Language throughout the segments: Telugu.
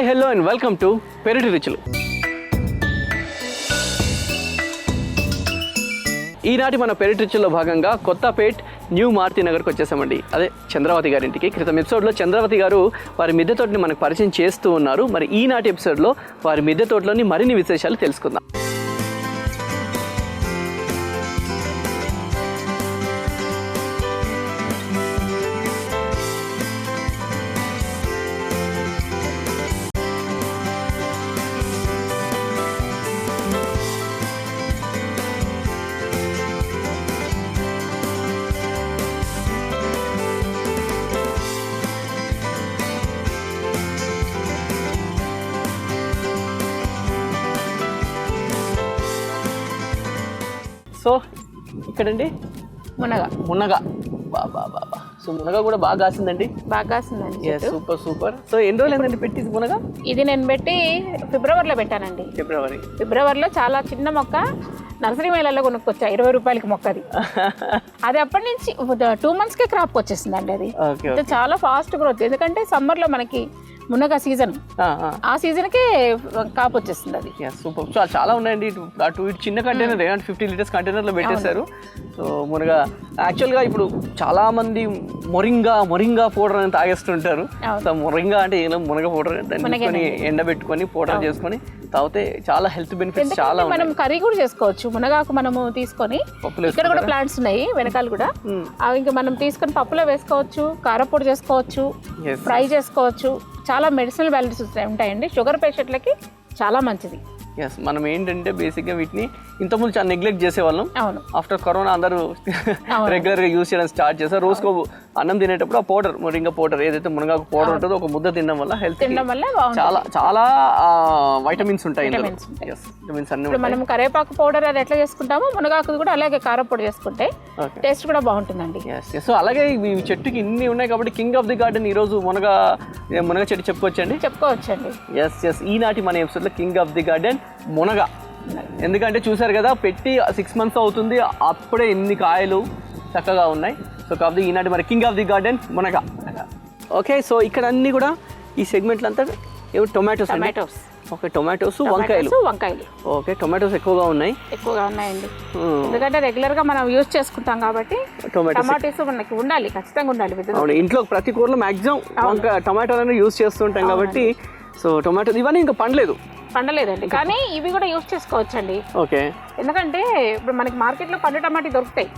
Hi hello and welcome to పెరటి రుచులు. ఈనాటి మన పెరటి రుచుల్లో భాగంగా కొత్తపేట్ న్యూ మారుతి నగర్కి వచ్చేసామండి. అదే చంద్రవతి గారింటికి. క్రితం ఎపిసోడ్లో చంద్రవతి గారు వారి మిద్దె తోటని మనకు పరిచయం చేస్తూ ఉన్నారు. మరి ఈనాటి ఎపిసోడ్లో వారి మిద్దె తోటలోని మరిన్ని విశేషాలు తెలుసుకుందాం. సో ఇక్కడండి మునగ బాబా. సో మునగ కూడా బాగా కాసిందండి. Super super. సో ఎన్ని రోజులు ఏంటండి పెట్టి మునగ? ఇది నేను పెట్టి ఫిబ్రవరిలో పెట్టానండి. ఫిబ్రవరిలో చాలా చిన్న మొక్క నర్సరీ మేళల్లో కొనుక్కొచ్చా, 20 రూపాయలకి మొక్క. అది అప్పటి నుంచి 2 monthsకే క్రాప్ వచ్చేసిందండి. అది చాలా ఫాస్ట్ గ్రోత్. ఎందుకంటే సమ్మర్లో మనకి మునగ సీజన్, ఆ సీజన్కే కాపు వచ్చేస్తుంది. అది సూపర్. చాలా ఉన్నాయండి. అటు ఇటు చిన్న కంటైనర్ 50 లీటర్స్ కంటైనర్లో పెట్టేశారు. సో మునగ యాక్చువల్గా ఇప్పుడు చాలా మంది మొరింగా పౌడర్ అని తాగేస్తుంటారు. సో మొరింగా అంటే మునగ పౌడర్ దాన్ని ఎండబెట్టుకొని పౌడర్ చేసుకొని తాగితే చాలా హెల్త్ బెనిఫిట్స్ చాలా. మనం కర్రీ కూడా చేసుకోవచ్చు. మునగాకు మనము తీసుకొని, ఇక్కడ కూడా ప్లాంట్స్ ఉన్నాయి వెనకాల కూడా, అవి ఇంకా మనం తీసుకొని పప్పులో వేసుకోవచ్చు, కారపొడి చేసుకోవచ్చు, ఫ్రై చేసుకోవచ్చు. చాలా మెడిసినల్ వాల్యూస్ ఉంటాయండి. షుగర్ పేషెంట్లకి చాలా మంచిది. ఎస్, మనం ఏంటంటే బేసిక్గా వీటిని ఇంతకుముందు చాలా నెగ్లెక్ట్ చేసేవాళ్ళం. ఆఫ్టర్ కరోనా అందరూ రెగ్యులర్గా యూజ్ చేయడం స్టార్ట్ చేశారు. రోజుకో అన్నం తినేటప్పుడు ఆ పౌడర్, మొరింగా పౌడర్ ఏదైతే మునగాకు పౌడర్ ఉంటుందో ఒక ముద్ద తినడం వల్ల హెల్త్ చాలా వైటమిన్స్ ఉంటాయి. విటమిన్స్ అన్ని. మనం కరేపాకు పౌడర్ అది ఎట్లా చేసుకుంటామో మునగాకు కూడా అలాగే కారపొడి చేసుకుంటే టేస్ట్ కూడా బాగుంటుందండి. సో అలాగే ఈ చెట్టుకి ఇన్ని ఉన్నాయి కాబట్టి కింగ్ ఆఫ్ ది గార్డెన్ ఈ రోజు మునగ చెట్టు చెప్పుకోవచ్చండి. ఎస్, ఈనాటి మన ఎపిసోడ్లో కింగ్ ఆఫ్ ది గార్డెన్ మునగ. ఎందుకంటే చూసారు కదా, పెట్టి 6 months అవుతుంది, అప్పుడే ఎన్ని కాయలు చక్కగా ఉన్నాయి. సో కాబట్టి ఈనాటి మరి కింగ్ ఆఫ్ ది గార్డెన్ మునగ. ఓకే, సో ఇక్కడ అన్ని కూడా ఈ సెగ్మెంట్లు అంతా టొమాటోస్. ఓకే, టొమాటోస్, వంకాయలు. ఓకే, టొమాటోస్ ఎక్కువగా ఉన్నాయండి. ఎందుకంటే రెగ్యులర్ గా మనం యూజ్ చేసుకుంటాం కాబట్టి టొమాటోస్ మనకి ఉండాలి, ఖచ్చితంగా ఉండాలి. ఇంట్లో ప్రతి కూరలో మాక్సిమం టొమాటోలను యూజ్ చేస్తుంటాం కాబట్టి. సో టొమాటో ఇవన్నీ ఇంకా పండలేదండి, కానీ ఇవి కూడా యూజ్ చేసుకోవచ్చండి. ఓకే, ఎందుకంటే ఇప్పుడు మనకి మార్కెట్ లో పండు టమాటా దొరుకుతాయి,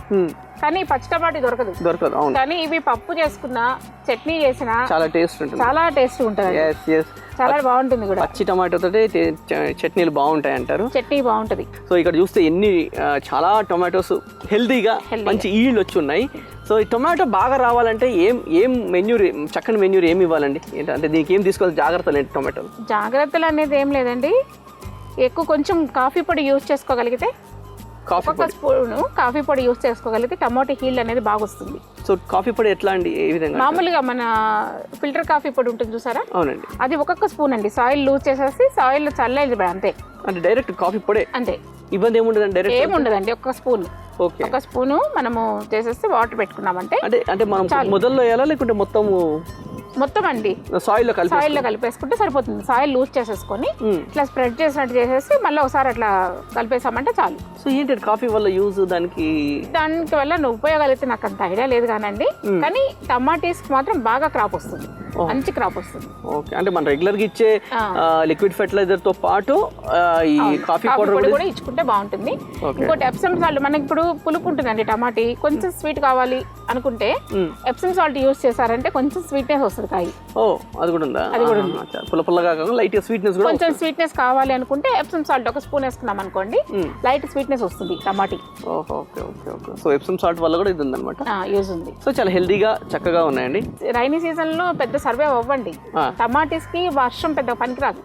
కానీ పచ్చి టమాటా దొరకదు. కానీ ఇవి పప్పు చేసుకున్నా, చట్నీ చేసినా చాలా టేస్ట్ ఉంటుంది. చాలా బాగుంటుంది కూడా. పచ్చి టమాటో తోటి చట్నీలు బాగుంటాయి అంటారు. చట్నీ బాగుంటది. సో ఇక్కడ చూస్తే చాలా టొమాటోస్ హెల్తీగా మంచి ఈల్డ్ వచ్చి ఉన్నాయి. సో ఈ టొమాటో బాగా రావాలంటే ఏం చక్కని మెన్యూర్ ఏమి ఇవ్వాలండి? అంటే దీనికి ఏం తీసుకోవాలి జాగ్రత్తలు ఏంటి? టొమాటోలు జాగ్రత్తలు అనేది ఏం లేదండి. ఎక్కువ కొంచెం కాఫీ పొడి యూజ్ చేసుకోగలిగితే, ఒక స్పూన్ కాఫీ పొడి యూజ్ చేసుకోగలిగితే టమాటో హీల్ అనేది బాగా వస్తుంది. సో కాఫీ పొడి ఎట్లా అండి? ఏ విధంగా? మామూలుగా మన ఫిల్టర్ కాఫీ పొడి ఉంటుంది చూసారా? అవునండి. అది ఒక్కొక్క స్పూన్ అండి. సాయిల్ లూజ్ చేసేసి సాయిల్ చల్లేది అంతే. అంటే డైరెక్ట్ కాఫీ పొడి అంతే, ఇబ్బంది ఏముండదండి. ఒక్క స్పూను మనము చేసేస్తే వాటర్ పెట్టుకున్నామంటే అంటే మనం మొదల్లో వేయాలా లేకుంటే మొత్తం అండి సాయిల్ లో కలిపేసుకుంటే సరిపోతుంది. సాయిల్ లూజ్ చేసేసుకొని ఇట్లా స్ప్రెడ్ చేసినట్టు చేసేసి మళ్ళీ ఒకసారి అట్లా కలిపేసామంటే చాలు. సో ఏంటి కాఫీ వల్ల యూజ్? దానికి వల్ల ఉపయోగాలు అయితే నాకు అంత ఐడియా లేదు కానండి, కానీ టమాటీస్ మాత్రం బాగా క్రాప్ వస్తుంది, మంచి క్రాప్ వస్తుంది. ఓకే, అంటే మనం రెగ్యులర్ గా ఇచ్చే లిక్విడ్ ఫెర్టిలైజర్ తో పాటు ఈ కాఫీ పౌడర్ కూడా ఇచ్చుకుంటే బాగుంటుంది. ఇంకోటి ఎప్సమ్ సాల్ట్, మనకి ఇప్పుడు పులుపు ఉంటుందండి, టమాటీ కొంచెం స్వీట్ కావాలి అనుకుంటే ఎప్సమ్ సాల్ట్ యూజ్ చేశారంటే కొంచెం స్వీట్నెస్ వస్తుంది కాయ. అది కూడా ఉందా? పుల్లగా లైట్ స్వీట్నెస్ కూడా, కొంచెం స్వీట్నెస్ కావాలి అనుకుంటే ఎప్సమ్ సాల్ట్ ఒక స్పూన్ వేసుకున్నాం అనుకోండి, లైట్ స్వీట్నెస్ వస్తుంది టమాటీ. సో ఎప్సమ్ సాల్ట్ వల్ల కూడా ఇది ఉందన్నమాట, యూజ్ ఉంది. సో చాలా హెల్దీగా చక్కగా ఉన్నాయండి. రైనీ సీజన్ లో పెద్ద సర్వే అవ్వండి. టమాటీస్ కి వర్షం పెద్ద పనికిరాదు.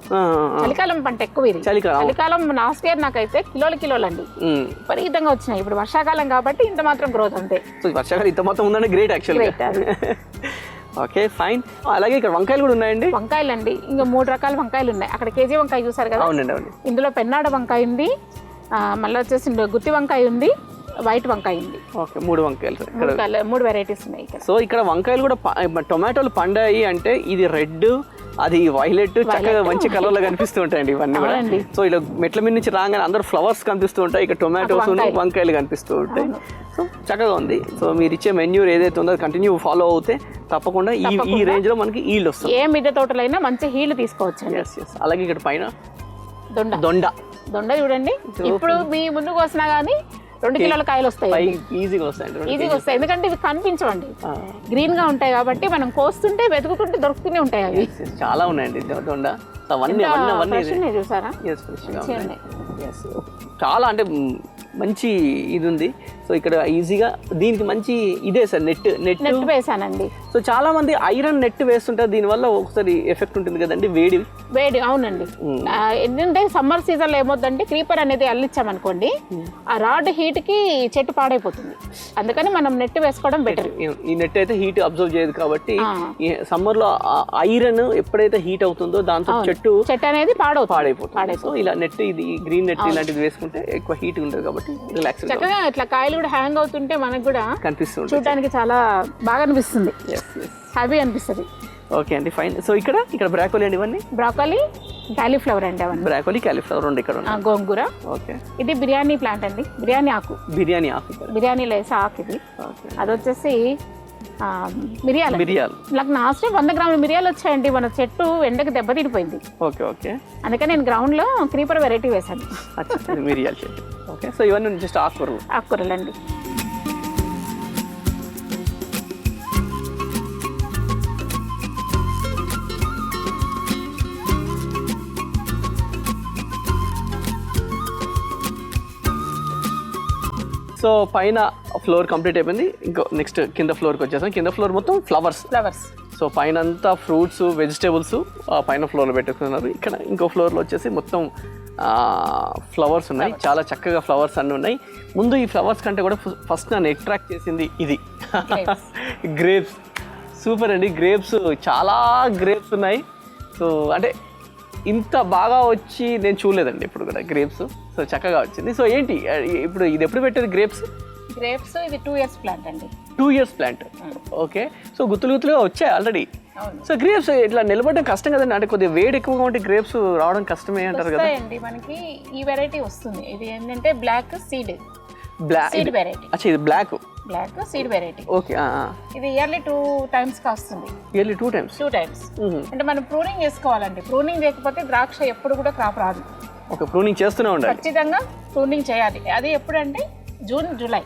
చలికాలం పంట ఎక్కువ ఇది. చలికాలం లాస్ట్ ఇయర్ నాకైతే కిలోలు అండి విపరీతంగా వచ్చినాయి. ఇప్పుడు వర్షాకాలం కాబట్టి ఇంత మాత్రం గ్రోత్ అంతే. వర్షాకాలం ఇంత మాత్రం ఉందంటే గ్రేట్ యాక్చువల్గా. Okay, fine. అలాగే ఇక్కడ వంకాయలు కూడా ఉన్నాయండి. వంకాయలు అండి, ఇంకా 3 రకాల వంకాయలు ఉన్నాయి. అక్కడ కేజీ వంకాయ చూసారు కదా? అవునండి. ఇందులో పెన్నాడ వంకాయ ఉంది, మళ్ళీ వచ్చేసి గుత్తి వంకాయ ఉంది, వైట్ వంకాయ ఉంది. ఓకే, 3 వంకాయలు, 3 వెరైటీస్ ఉన్నాయి ఇక్కడ. సో ఇక్కడ వంకాయలు కూడా టొమాటోలు పండాయి అంటే ఇది రెడ్ అది వైలెట్ చక్కగా మంచి కలర్ లో కనిపిస్తూ ఉంటాయండి ఇవన్నీ కూడా. అవునండి. సో ఇలా మెట్ల మీద నుంచి రాగానే అందరు ఫ్లవర్స్ కనిపిస్తూ ఉంటాయి, ఇక్కడ టొమాటోస్ వంకాయలు కనిపిస్తూ ఉంటాయి. సో చక్కగా ఉంది. సో మీరు ఇచ్చే మెన్యూ ఏదైతే ఉందో కంటిన్యూ ఫాలో అవుతే తప్పకుండా ఈ రేంజ్ లో మనకి ఈల్డ్ వస్తుంది. ఏ మిద్దె తోటలైనా మంచి హీల్ తీసుకోవచ్చు. అలాగే ఇక్కడ పైన దొండ చూడండి, ఇప్పుడు మీ ముందుకు వస్తున్నా గానీ 2 కిలోల కాయలు వస్తాయి, ఈజీగా వస్తాయి. ఎందుకంటే ఇవి కనిపించవండి, గ్రీన్ గా ఉంటాయి కాబట్టి మనం కోస్తుంటే వెతుకుతుంటే దొరుకుతూనే ఉంటాయి. అవి చాలా ఉన్నాయండి దొండ. చూసారా, చాలా అంటే మంచి ఇది ఉంది. సో ఇక్కడ ఈజీగా దీనికి మంచి ఇదే సార్ నెట్ వేసానండి. సో చాలా మంది ఐరన్ నెట్ వేస్తుంటారు, దీనివల్ల ఒకసారి ఎఫెక్ట్ ఉంటుంది కదండి, వేడి. అవునండి. ఏంటంటే సమ్మర్ సీజన్ లో ఏమవుతుందంటే క్రీపర్ అనేది అల్లిచ్చామనుకోండి, ఆ రాడ్ హీట్ కి చెట్టు పాడైపోతుంది. అందుకని మనం నెట్ వేసుకోవడం బెటర్. ఈ నెట్ అయితే హీట్ అబ్జర్వ్ చేయదు కాబట్టి సమ్మర్ లో ఐరన్ ఎప్పుడైతే హీట్ అవుతుందో దాంతో చెట్టు అనేది పాడైపోతుంది. సో ఇలా నెట్, ఇది గ్రీన్ నెట్ ఇలాంటిది వేసుకుంటే ఎక్కువ హీట్ ఉంటుంది కాబట్టి రిలాక్స్. చక్కగా ఇట్లా కాయలు కూడా హ్యాంగ్ అవుతుంటే మనకు కూడా కనిపిస్తుంది, చూడడానికి చాలా బాగా అనిపిస్తుంది, హ్యాపీ అనిపిస్తుంది. ఓకే అండి, ఫైన్. సో ఇక్కడ బ్రాకోలీ అండి, ఇవన్నీ బ్రాకోలీ, కాలీఫ్లవర్ అండి. అవన్నీ బ్రాకోలీ, కాలీఫ్లవర్ రెండు ఇక్కడ ఉన్నాయి. గోంగూర. ఓకే, ఇది బిర్యానీ ప్లాంట్ అండి, బిర్యానీ ఆకు, బిర్యానీలో వేసే ఆకు ఇది. అది వచ్చేసి మిరియాలు. నాకు లాస్ట్ 100 గ్రాముల మిరియాలు వచ్చాయండి. మన చెట్టు ఎండకి దెబ్బతిడిపోయింది. ఓకే. అందుకని నేను గ్రౌండ్ లో క్రీపర్ వెరైటీ వేసాను. మిరియాల చెట్టు. ఓకే, సో ఇవన్నీ జస్ట్ ఆకుకూరలండి. సో పైన ఫ్లోర్ కంప్లీట్ అయిపోయింది. ఇంకో నెక్స్ట్ కింద ఫ్లోర్కి వచ్చేసాం. కింద ఫ్లోర్ మొత్తం ఫ్లవర్స్. సో పైన అంతా ఫ్రూట్స్, వెజిటేబుల్స్ పైన ఫ్లోర్లో పెట్టుకున్నారు. ఇక్కడ ఇంకో ఫ్లోర్లో వచ్చేసి మొత్తం ఫ్లవర్స్ ఉన్నాయి. చాలా చక్కగా ఫ్లవర్స్ అన్నీ ఉన్నాయి. ముందు ఈ ఫ్లవర్స్ కంటే కూడా ఫస్ట్ నన్ను అట్రాక్ట్ చేసింది ఇది గ్రేప్స్. సూపర్ అండి, గ్రేప్స్ చాలా గ్రేప్స్ ఉన్నాయి. సో అంటే ఇంత బాగా వచ్చి నేను చూడలేదండి ఇప్పుడు కూడా గ్రేప్స్. సో చక్కగా వచ్చింది. సో ఏంటి ఇప్పుడు ఇది ఎప్పుడు పెట్టేది గ్రేప్స్? ఇది 2 years ప్లాంట్ అండి. 2 years ప్లాంట్. ఓకే, సో గుత్తులుగా వచ్చాయి ఆల్రెడీ. సో గ్రేప్స్ ఇట్లా నిలబడడం కష్టం కదండి, అంటే కొద్దిగా వేడి ఎక్కువగా ఉంటే గ్రేప్స్ రావడం కష్టమే అంటారు కదా. మనకి ఈ వెరైటీ వస్తుంది. ఇది ఏంటంటే బ్లాక్ సీడ్ వెరైటీ. అచ్చా, ఇది బ్లాక్ సీడ్ వెరైటీ. ఓకే, ఇది ఇయర్లీ 2 times కాస్తుంది. Yearly 2 times. అంటే మనం ప్రూనింగ్ చేసుకోవాలండి. ప్రూనింగ్ చేయకపోతే ద్రాక్ష ఎప్పుడు కూడా క్రాప్ రాదు. ఓకే, ప్రూనింగ్ చేస్తూనే ఉండాలి, ఖచ్చితంగా ప్రూనింగ్ చేయాలి. అది ఎప్పుడంటే జూన్ జూలై.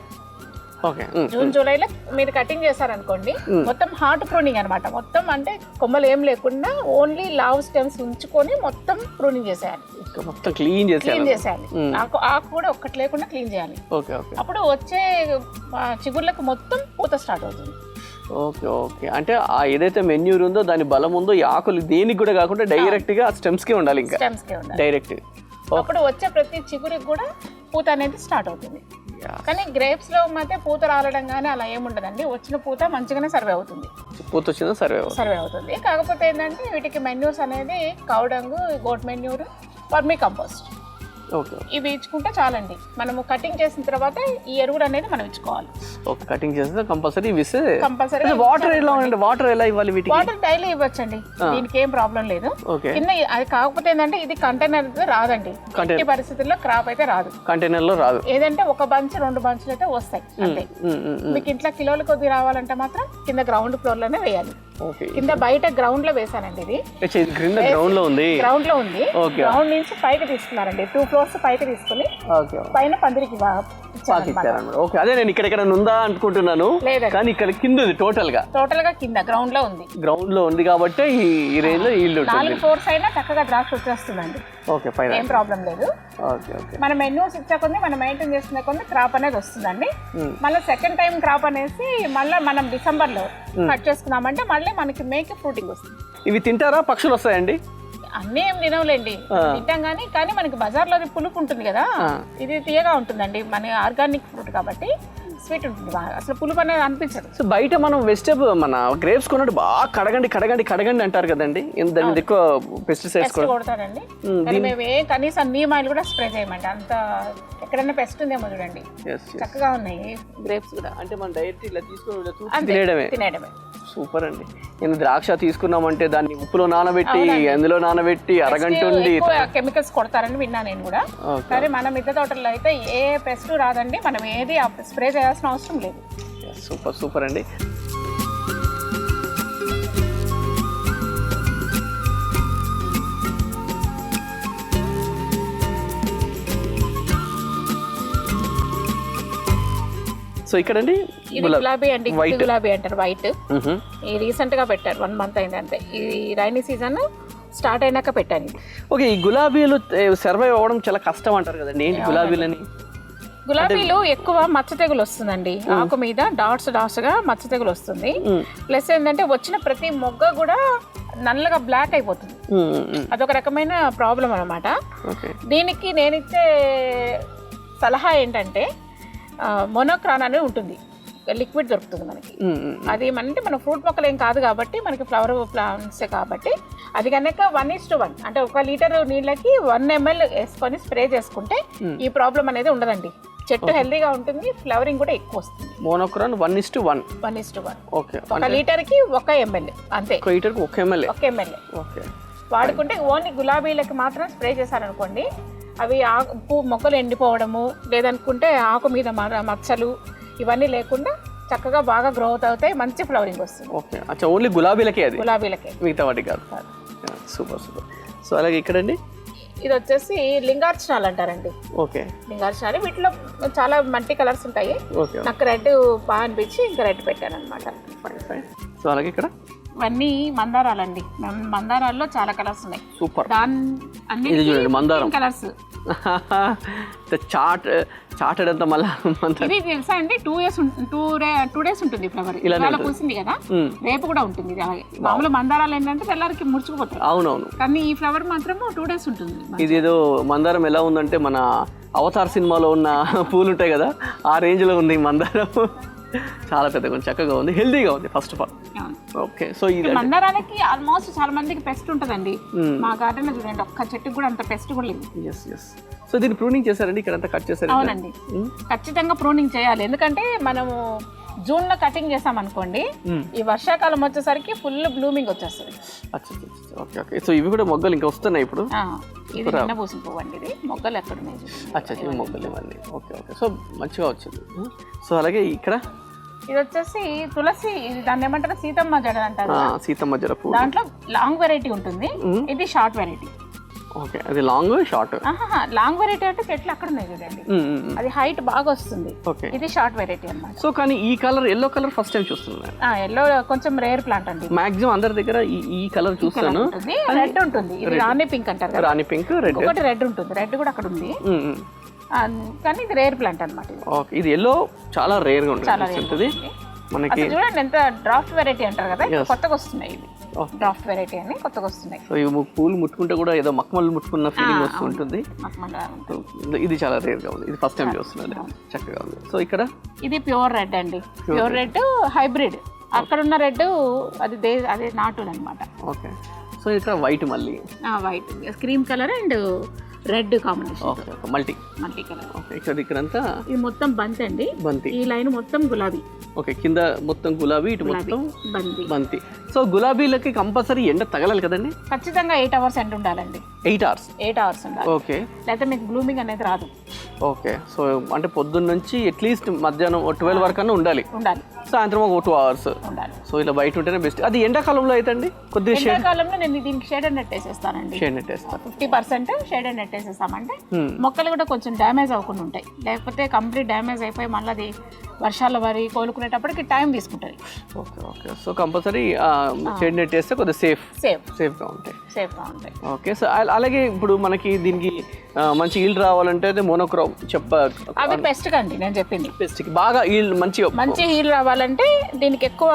ఓకే, జూన్ జూలైలో మీరు కటింగ్ చేశారనుకోండి, మొత్తం హార్ట్ ప్రూనింగ్ అనమాట. మొత్తం అంటే కొమ్మలు ఏం లేకుండా ఓన్లీ లావ్ స్టెమ్స్ ఉంచుకొని మొత్తం ప్రూనింగ్ చేసేయాలి. మొత్తం క్లీన్ చేసేయాలి. ఆకు కూడా ఒక్కటి లేకుండా క్లీన్ చేయాలి. అప్పుడు వచ్చే చిగుర్లకు మొత్తం పూత స్టార్ట్ అవుతుంది. ఓకే. అంటే ఏదైతే మెన్యూర్ ఉందో దాని బలం ఉందో ఈ ఆకులు దేనికి కూడా కాకుండా డైరెక్ట్ గా స్టెమ్స్ కే ఉండాలి. ఇంకా డైరెక్ట్ అప్పుడు వచ్చే ప్రతి చిగురికి కూడా పూత అనేది స్టార్ట్ అవుతుంది. కానీ గ్రేప్స్ లో అయితే పూత రాలడం కానీ అలా ఏముండదండి. వచ్చిన పూత మంచిగానే సర్వే అవుతుంది. పూత వచ్చిందో సర్వే అవుతుంది. కాకపోతే ఏంటంటే వీటికి మెన్యూర్స్ అనేది cow dung, goat manure, vermicompost ఇవి ఇచ్చుకుంటే చాలండి. మనము కటింగ్ చేసిన తర్వాత ఈ ఎరువులు అనేది మనం ఇచ్చుకోవాలి. కటింగ్ చేస్తే కంపల్సరీ వాటర్ ఎలా ఇవ్వాలి? వాటర్ డైలీ ఇవ్వచ్చండి, దీనికి ఏం ప్రాబ్లం లేదు. కింద అది కాకపోతే ఏంటంటే ఇది కంటైనర్ రాదండి. ఎట్టి పరిస్థితుల్లో క్రాప్ అయితే రాదు, కంటైనర్ లో రాదు. ఏదంటే 1 bunch 2 bunches అయితే వస్తాయి అంతే. మీకు ఇంట్లో కిలోల కొద్ది రావాలంటే మాత్రం కింద గ్రౌండ్ ఫ్లోర్ లోనే వేయాలి. కింద బయట గ్రౌండ్ లో వేసానండి. ఇది గ్రౌండ్ లో ఉంది. గ్రౌండ్ నుంచి పైకి తీసుకున్నారండి. 2 floors పైకి తీసుకుని పైన పందిరికి ఓకే, అదే నేను ఇక్కడ ఉందా అనుకుంటున్నాను, కానీ ఇక్కడ కింద ఉంది. టోటల్ గా కింద గ్రౌండ్ లో ఉంది కాబట్టి ఈ రేంజ్ లో ఈల్డ్ ఉంటుంది. 4 floors అయినా చక్కగా ద్రాక్ష వచ్చేస్తుందండి. ఓకే, ఫైన్, ఏం ప్రాబ్లం లేదు. మన మెన్యూస్ ఇచ్చే కొన్ని మనం మెయింటైన్ చేసుకునే కొన్ని క్రాప్ అనేది వస్తుందండి. మళ్ళీ సెకండ్ టైం క్రాప్ అనేసి మళ్ళీ మనం డిసెంబర్ లో కట్ చేసుకున్నామంటే మళ్ళీ మనకి మేకి ఫ్రూటింగ్ వస్తుంది. ఇవి తింటారా? పక్షులు వస్తాయండి? అన్నీ ఏం తినవులేండి, తింటాం కానీ మనకి బజార్లో పులుపు ఉంటుంది కదా, ఇది తీయగా ఉంటుందండి. మన ఆర్గానిక్ ఫ్రూట్ కాబట్టి స్వీట్ ఉంటుంది బాగా, అసలు పులుపు అనేది అనిపించదు. సో బయట మనం వెజిటేబుల్ మన గ్రేప్స్ కొన్నట్టు బాగా కడగండి అంటారు కదండి, దాని మీద ఎక్కువ పెస్టిసైడ్స్ కొడతారండి. కానీ మేము కనీసం నీమ్ ఆయిల్ కూడా స్ప్రే చేయమండి, అంత ఎక్కడైనా పెస్ట్ ఉందేమో చూడండి. చక్కగా ఉన్నాయి గ్రేప్స్ కూడా. అంటే మన డైరెక్ట్ ఇలా తీసుకుని తినేయడమే. సూపర్ అండి. నేను ద్రాక్ష తీసుకున్నామంటే దాన్ని ఉప్పులో నానబెట్టి అందులో నానబెట్టి అరగంట ఉండి కెమికల్స్ కొడతారని విన్నా నేను కూడా. కానీ మన మిద్దె తోటల్లో అయితే ఏ పెస్ట్ రాదండి, మనం ఏది స్ప్రే చేయాల్సిన అవసరం లేదు. సూపర్ అండి. సో ఇక్కడండి గులాబీ అండి, గులాబీ అంటారు వైట్. ఈ రీసెంట్ గా పెట్టారు, 1 month అయింది అంతే. ఈ రైనీ సీజన్ స్టార్ట్ అయినాక పెట్టాను. ఓకే, ఈ గులాబీలు సర్వైవ్ అవ్వడం చాలా కష్టం అంటారు కదండి, ఏంటి గులాబీలని? గులాబీలు ఎక్కువ మచ్చ తెగులు వస్తుందండి, ఆకు మీద డాట్స్ గా మచ్చ తెగులు వస్తుంది. ప్లస్ ఏంటంటే వచ్చిన ప్రతి మొగ్గ కూడా నల్లగా బ్లాక్ అయిపోతుంది, అదొక రకమైన ప్రాబ్లం అన్నమాట. దీనికి నేను ఇచ్చే సలహా ఏంటంటే మోనోక్రాన్ అనేది ఉంటుంది, లిక్విడ్ దొరుకుతుంది మనకి. అది అంటే మన ఫ్రూట్ మొక్కలు ఏం కాదు కాబట్టి, మనకి ఫ్లవర్ ప్లాంట్సే కాబట్టి, అది కనుక 1:1 అంటే 1 లీటర్ నీళ్ళకి 1 ml వేసుకొని స్ప్రే చేసుకుంటే ఈ ప్రాబ్లం అనేది ఉండదండి. చెట్టు హెల్దీగా ఉంటుంది, ఫ్లవరింగ్ కూడా ఎక్కువ వస్తుంది. మోనోక్రాన్ 1:1. 1:1. ఓకే, 1 లీటర్కి 1 ml అంతే. 1 లీటర్కి 1 ml. ఓకే, వాడుకుంటే ఓన్లీ గులాబీలకి మాత్రం స్ప్రే చేశారనుకోండి, అవి ఆకు మొక్కలు ఎండిపోవడము, లేదనుకుంటే ఆకు మీద మచ్చలు ఇవన్నీ లేకుండా చక్కగా బాగా గ్రోత్ అవుతాయి, మంచి ఫ్లవరింగ్ వస్తుంది. ఓకే, అచ్చా, ఓన్లీ గులాబీలకే అది? గులాబీలకే, మిగతా వాటికి కాదు. సూపర్. సో అలాగే ఇక్కడండి ఇది వచ్చేసి లింగార్చనాలు అంటారండి. ఓకే, లింగార్చనాలు, వీటిలో చాలా మల్టీ కలర్స్ ఉంటాయి. నాకు రెడ్ బాగా అనిపించి ఇంకా రెడ్ పెట్టాను అనమాట. సో అలాగే ఇక్కడ ఇవన్నీ మందారాలండి, మందారాల్లో చాలా కలర్స్ ఉన్నాయి. సూపర్. అన్ని మందారం కలర్స్. చాటెడ్ అంతా మళ్ళీ ఇది తెలుసా అండి, 2 days ఉంటుంది ఫ్లవర్. ఇవాళ పూసింది కదా, రేపు కూడా ఉంటుంది. ఇది అలాగే మామూలు మందారాలు ఏంటంటే తెల్లారికి ముడుచుకుపోతాయి. అవునవును, కానీ ఈ ఫ్లవర్ మాత్రం 2 days ఉంటుంది. ఇది ఏదో మందారం ఎలా ఉందంటే మన అవతార్ సినిమాలో ఉన్న పూలు ఉంటాయి కదా, ఆ రేంజ్ లో ఉంది మందారం. చాలా పెద్దగా ఉంది, చక్కగా ఉంది, హెల్దీగా ఉంది first of all. Okay, so ఇది మందారాలకి ఆల్మోస్ట్ చాలా మందికి పెస్ట్ ఉంటుందండి. మా గార్డెన్ లో చూడండి, ఒక్క చెట్టుకు కూడా అంత పెస్ట్ కూడా లేదు. సో దీన్ని ప్రూనింగ్ చేశారండి, ఇక్కడ అంతా కట్ చేశారు? అవునండి, ఖచ్చితంగా ప్రూనింగ్ చేయాలి. ఎందుకంటే మనము జూన్ లో కటింగ్ చేసాం అనుకోండి, ఈ వర్షాకాలం వచ్చేసరికి ఫుల్ బ్లూమింగ్ వచ్చేస్తుంది. ఓకే, సో ఇవి కూడా మొగ్గలు ఇంకా వస్తున్నాయి ఇప్పుడు? ఇది నిన్న పూసిన పువ్వు అండి, ఇది మొగ్గలు ఎక్కడ ఉన్నాయి? మొగ్గలు ఇవన్నీ. ఓకే, సో మంచిగా వచ్చింది. సో అలాగే ఇక్కడ ఇది వచ్చేసి తులసి, దాన్ని ఏమంటారు, సీతమ్మ జడ అంటారు. సీతమ్మ జడ పువ్వు, దాంట్లో లాంగ్ వెరైటీ ఉంటుంది, ఇది షార్ట్ వెరైటీ. ఓకే, అది లాంగ్ షార్ట్. లాంగ్ వెరైటీ అంటే చెట్లు అక్కడ ఉన్నాయి చూడండి, అది హైట్ బాగా వస్తుంది. ఇది షార్ట్ వెరైటీ అన్నమాట. సో కానీ ఈ colour, yellow colour first time చూస్తున్నాను. ఎల్లో కొంచెం రేర్ ప్లాంట్ అండి, మాక్సిమం అందరి దగ్గర ఈ కలర్ చూస్తాను. రెడ్ ఉంటుంది, ఇది రాణి పింక్ అంటారు. రాణి పింక్, రెడ్. ఒకటి రెడ్ ఉంటుంది, రెడ్ కూడా అక్కడ ఉంది, కానీ ఇది రేర్ ప్లాంట్ అన్నమాట. ఓకే, ఇది ఎల్లో చాలా రేర్ గా ఉంటుంది మనకి. చూడండి ఎంత డ్రాఫ్ట్ వెరైటీ అంటారు కదా, కొత్తగా వస్తున్నాయి. ఇది డ్రాఫ్ట్ వెరైటీ అని కొత్తగా వస్తున్నాయి. సో ఇవి పూలు ముట్టుకుంటే కూడా ఏదో మక్కమల్లి ముట్టుకున్న ఫీలింగ్ వస్తుంటుంది. ఇది చాలా రేర్ గా ఉంది, ఇది ఫస్ట్ టైం చూస్తున్నాను, చక్కగా ఉంది. సో ఇక్కడ ఇది ప్యూర్ రెడ్ అండి, ప్యూర్ రెడ్ హైబ్రిడ్. అక్కడ ఉన్న రెడ్ అది నాటు అనమాట. ఓకే, సో ఇక్కడ వైట్, మళ్ళీ white cream colour and red combination, multi colour. Okay, ఇక్కడంతా ఇది మొత్తం బంతి అండి, బంతి. ఈ లైన్ మొత్తం గులాబీ. ఓకే, కింద మొత్తం గులాబీ, ఇటు మొత్తం బంతి. సో గులాబీలకి కంపల్సరీ ఎండ తగలాలి కదండి? ఖచ్చితంగా 8 hours ఎండ ఉండాలండి. 8 hours ఉండాలి. ఓకే, లేకపోతే మీకు బ్లూమింగ్ అనేది రాదు. ఓకే, సో అంటే పొద్దున్న నుంచి అట్లీస్ట్ మధ్యాహ్నం 12 వరకు అన్నా ఉండాలి. సాయంత్రం ఒక 2 hours ఉండాలి. సో ఇలా బయట ఉంటేనే బెస్ట్. అది ఎండాకాలంలో అయితే అండి కొద్దిగా ఎండాకాలంలో నేను దీనికి షేడెడ్ నెట్ వేసేస్తానండి. 50% షేడెడ్ నెట్ వేసేస్తామంటే మొక్కలు కూడా కొంచెం డ్యామేజ్ అవ్వకుండా ఉంటాయి. లేకపోతే కంప్లీట్ డ్యామేజ్ అయిపోయి మళ్ళీ అది వర్షాల వరి కోలుకునేటప్పటికి టైం తీసుకుంటుంది. Okay, so compulsory shade net వేస్తే కొద్దిగా సేఫ్గా ఉంటాయి. ఓకే, సో అలాగే ఇప్పుడు మనకి దీనికి మంచి ఈల్డ్ రావాలంటే మోనోక్రామ్ అవి పెస్ట్ కండి నేను చెప్పింది. పెస్ట్కి బాగా ఈల్డ్ మంచి ఈల్డ్ రావాలంటే దీనికి ఎక్కువ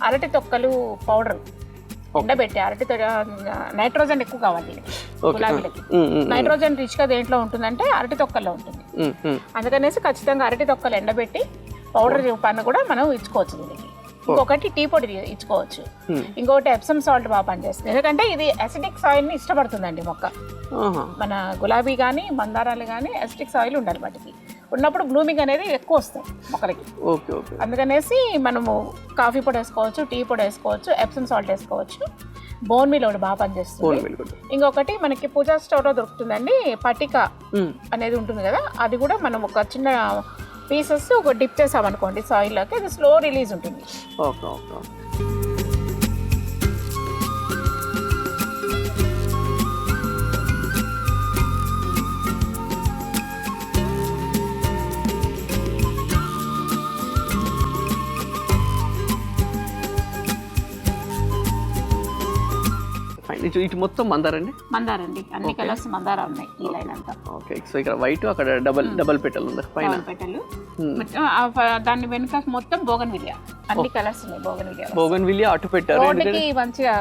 అరటి తొక్కలు పౌడర్ ఎండబెట్టి, అరటి నైట్రోజన్ ఎక్కువ కావాలి గులాబీలకి. నైట్రోజన్ రిచ్ గా దేంట్లో ఉంటుందంటే అరటి తొక్కల్లో ఉంటుంది. అందుకనేసి ఖచ్చితంగా అరటి తొక్కలు ఎండబెట్టి పౌడర్ పన్ను కూడా మనం ఇచ్చుకోవచ్చు దీనికి. ఇంకొకటి టీ పొడి ఇచ్చుకోవచ్చు. ఇంకొకటి ఎప్సమ్ సాల్ట్ బాగా పనిచేస్తుంది, ఎందుకంటే ఇది అసిడిక్ సాయిల్ని ఇష్టపడుతుందండి మొక్క. మన గులాబీ కానీ మందారాలు కానీ అసిడిక్ సాయిల్ ఉండాలి వాటికి. ఉన్నప్పుడు బ్లూమింగ్ అనేది ఎక్కువ వస్తాయి మొక్కలకి. అందుకనేసి మనము కాఫీ పొడి వేసుకోవచ్చు, టీ పొడి వేసుకోవచ్చు, ఎప్సమ్ సాల్ట్ వేసుకోవచ్చు. బోన్ మీల్ ఒకటి బాగా పనిచేస్తుంది. ఇంకొకటి మనకి పూజా స్టోర్లో దొరుకుతుందండి పటిక అనేది ఉంటుంది కదా, అది కూడా మనం ఒక చిన్న పీసెస్ ఒక డిప్ చేసామనుకోండి సాయిల్లోకి, అది స్లో రిలీజ్ ఉంటుంది. ఇటు మొత్తం మందారండి, అన్ని కలర్స్ మందారా ఉన్నాయి ఈ లైన్ అంతా. ఓకే, సో ఇక్కడ వైట్, అక్కడ డబల్ పెటల్ ఉంది పైన పెటల్. దాని వెనుక మొత్తం బోగన్విలియా, అన్ని కలర్స్ ఉన్నాయి. బోగన్విలియా అటు పెట్టారు, రోడ్డుకి మంచిగా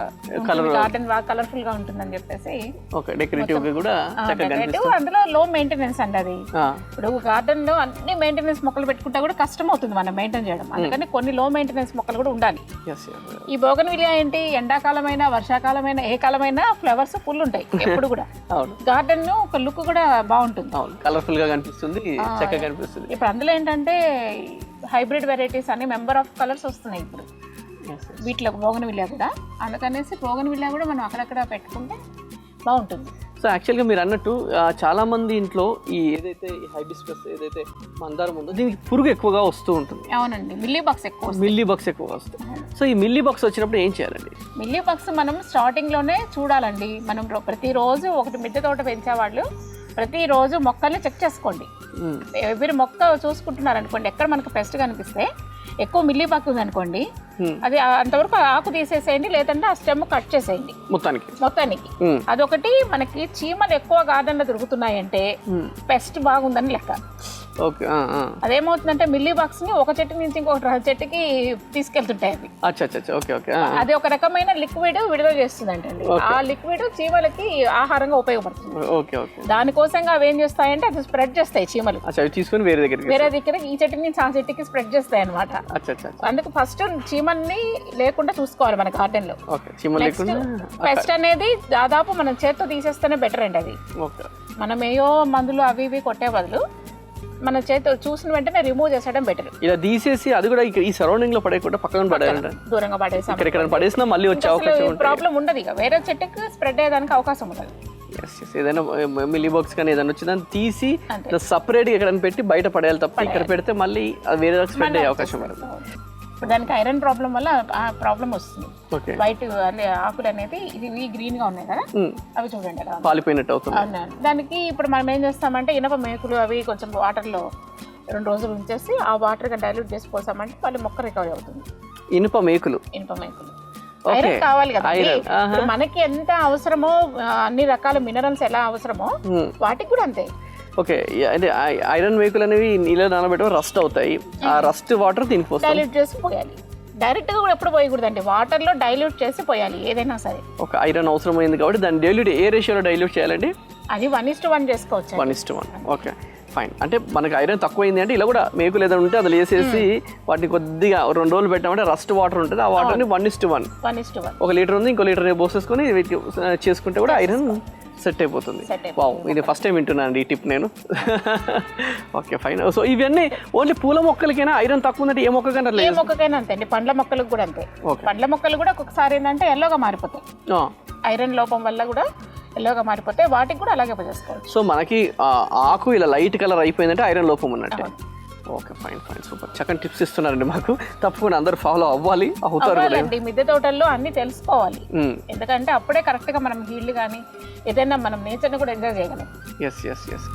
గార్డెన్ బాగా కలర్ఫుల్ గా ఉంటుందని చెప్పేసి. ఓకే, డెకరేటివ్ గా కూడా చక్కగా కనిపిస్తుంది. అందులో లో మెయింటెనెన్స్ అండి అది. ఇప్పుడు గార్డెన్ లో అన్ని మెయింటెనెన్స్ మొక్కలు పెట్టుకుంటా కూడా కష్టం అవుతుంది మనం మెయింటైన్ చేయడం, అందుకని కొన్ని లో మెయింటెనెన్స్ మొక్కలు కూడా ఉండాలి. ఈ బోగన్విలియా ఏంటి, ఎండాకాలమైనా వర్షాకాలమైనా ఏ కాలమైనా ఫ్లవర్స్ ఫుల్ ఉంటాయి ఎప్పుడు కూడా. గార్డెన్ ఒక లుక్ కూడా బాగుంటుంది, కలర్ఫుల్ గా కనిపిస్తుంది, చక్కగా కనిపిస్తుంది. ఇప్పుడు అందులో ఏంటంటే హైబ్రిడ్ వెరైటీస్ అన్ని మెంబర్ ఆఫ్ కలర్స్ వస్తున్నాయి ఇప్పుడు వీటిలో బోగన్విలియా కూడా. అందుకనేసి బోగన్విలియా కూడా మనం అక్కడక్కడ పెట్టుకుంటే బాగుంటుంది. సో యాక్చువల్గా మీరు అన్నట్టు చాలా మంది ఇంట్లో ఈ ఏదైతే హైబిస్కస్ ఏదైతే మందారం ఉందో దీనికి పురుగు ఎక్కువగా వస్తూ ఉంటుంది. అవునండి, మిల్లీ బగ్స్ ఎక్కువ వస్తాయి. సో ఈ మిల్లీ బగ్స్ వచ్చినప్పుడు ఏం చేయాలండి? మిల్లీ బగ్స్ మనం స్టార్టింగ్ లోనే చూడాలండి. మనం ప్రతిరోజు ఒకటి మిద్దె తోట పెంచేవాళ్ళు ప్రతిరోజు మొక్కల్ని చెక్ చేసుకోండి. ఎవరి మొక్క చూసుకుంటున్నారు అనుకోండి, ఎక్కడ మనకు పెస్ట్ కనిపిస్తే ఎక్కువ మిల్లీ బగ్ ఉంది అనుకోండి, అది అంతవరకు ఆకు తీసేసేయండి, లేదంటే ఆ స్టెమ్ కట్ చేసేయండి మొత్తానికి. అదొకటి. మనకి చీమలు ఎక్కువ గార్డెన్ లో దొరుకుతున్నాయంటే పెస్ట్ బాగుందని లెక్క. అదేమవుతుందంటే మిల్లీ బాక్స్ ని ఒక చెట్టు నుంచి ఇంకొక చెట్టుకి తీసుకెళ్తుంటాయి అవి. అది ఒక రకమైన లిక్విడ్ విడుదల చేస్తుందంటండి. ఆ లిక్విడ్ చీమలకి ఆహారంగా ఉపయోగపడుతుంది. దానికోసంగా అవి ఏం చేస్తాయంటే అది స్ప్రెడ్ చేస్తాయి చీమలు, తీసుకొని వేరే దగ్గర ఈ చెట్టు నుంచి ఆ చెట్టుకి స్ప్రెడ్ చేస్తాయి అనమాట. అందుకు ఫస్ట్ చీమల్ని లేకుండా చూసుకోవాలి మన గార్డెన్ లో. పెస్ట్ అనేది దాదాపు మనం చేత్తో తీసేస్తేనే బెటర్ అండి. అది మనం ఏయో మందులు అవి ఇవి కొట్టే బదులు మన చేతి చూసిన వెంటనే రిమూవ్ చేసేయడం బెటర్. ఇలా తీసేసి అది కూడా ఈ సరౌండింగ్ లో పడేయకుండా పక్కన పడేయాలంట, దూరంగా పడేసినా మళ్ళీ వచ్చే అవకాశం ప్రాబ్లం ఉండదు. ఇక వేరే చెట్టుకి స్ప్రెడ్ అయ్యేదానికి అవకాశం ఉండదు. ఏదైనా మిల్లీ బాక్స్ కానీ ఏదైనా వచ్చిందని తీసి సపరేట్గా ఎక్కడైనా పెట్టి బయట పడేయాలి తప్ప ఇక్కడ పెడితే మళ్ళీ అది వేరే స్ప్రెడ్ అయ్యే అవకాశం ఉండదు. దానికి ఐరన్ ప్రాబ్లం వల్ల ఆ ప్రాబ్లం వస్తుంది. వైట్ ఆకులు అనేది ఇవి గ్రీన్ గా ఉన్నాయి కదా, అవి చూడండి పాలిపోయినట్టు అవుతుంది. దానికి ఇప్పుడు మనం ఏం చేస్తామంటే ఇనప మేకులు అవి కొంచెం వాటర్ లో 2 రోజులు ఉంచేసి ఆ వాటర్ గా డైల్యూట్ చేసి పోసామంటే మళ్ళీ మొక్క రికవరీ అవుతుంది. ఇనుప మేకులు ఐరన్ కావాలి కదా మనకి ఎంత అవసరమో, అన్ని రకాల మినరల్స్ ఎలా అవసరమో వాటికి కూడా అంతే. ఓకే, అంటే ఐరన్ మేకులు అనేవి నీళ్ళ నానబెట్టడం రస్ట్ అవుతాయి, ఆ రస్ట్ వాటర్ దీనికి డైల్యూట్ చేసి పోయాలి. డైరెక్ట్ గా కూడా ఎప్పుడు పోయకూడదండి, వాటర్ లో డైల్యూట్ చేసి పోయాలి ఏదైనా సరే. ఒక ఐరన్ అవసరమైంది కాబట్టి దాన్ని డైల్యూట్ ఏ రేషియోలో డైల్యూట్ చేయాలండి? అది 1:1 చేసుకోవచ్చు. 1:1. Okay fine. అంటే మనకి ఐరన్ తక్కువైంది అంటే ఇలా కూడా మేకులు ఏదైనా ఉంటే అది వేసేసి వాటిని కొద్దిగా 2 రోజులు పెట్టామంటే రస్ట్ వాటర్ ఉంటుంది, ఆ వాటర్ని 1:1 1 లీటర్ ఉంది ఇంకో లీటర్ పోసేసుకొని చేసుకుంటే కూడా ఐరన్ సెట్ అయిపోతుంది. వావ్, ఇది ఫస్ట్ టైం వింటున్నాను ఈ టిప్ నేను. Okay fine. సో ఇవన్నీ ఓన్లీ పూల మొక్కలకైనా ఐరన్ తక్కువ ఉందంటే ఏ మొక్కకైనా? ఏ మొక్కకైనా అంతే అండి, పండ్ల మొక్కలకు కూడా అంతే. పండ్ల మొక్కలు కూడా ఒక్కొక్కసారి ఏంటంటే ఎల్లోగా మారిపోతాయి, ఐరన్ లోపం వల్ల కూడా ఎల్లోగా మారిపోతే వాటికి కూడా అలాగే చేసుకోవచ్చు. సో మనకి ఆకు ఇలా లైట్ కలర్ అయిపోయిందంటే ఐరన్ లోపం ఉన్నట్టే. ఓకే ఫైన్ సూపర్, చక్కని టిప్స్ ఇస్తున్నారండి మాకు. తప్పకుండా అందరూ ఫాలో అవ్వాలి, అవుతారు. మిద్దె తోటల్లో అన్ని తెలుసుకోవాలి, ఎందుకంటే అప్పుడే కరెక్ట్ గా మనం హీల్డ్ కానీ ఏదైనా మనం నేచర్ని కూడా ఎంజాయ్ చేయగలం. ఎస్.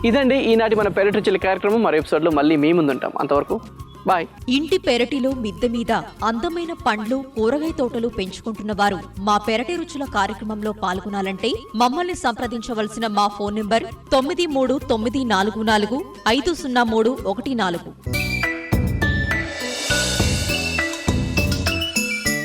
ఇదండి ఈనాటి మన పెరటి రుచుల కార్యక్రమం. మరో ఎపిసోడ్లో మళ్ళీ మీ ముందుంటాం. అంతవరకు బాయ్. ఇంటి పెరటిలో మిద్దె మీద అందమైన పండ్లు కూరగాయ తోటలు పెంచుకుంటున్న వారు మా పెరటి రుచుల కార్యక్రమంలో పాల్గొనాలంటే మమ్మల్ని సంప్రదించవలసిన మా ఫోన్ నంబర్ 9394450314.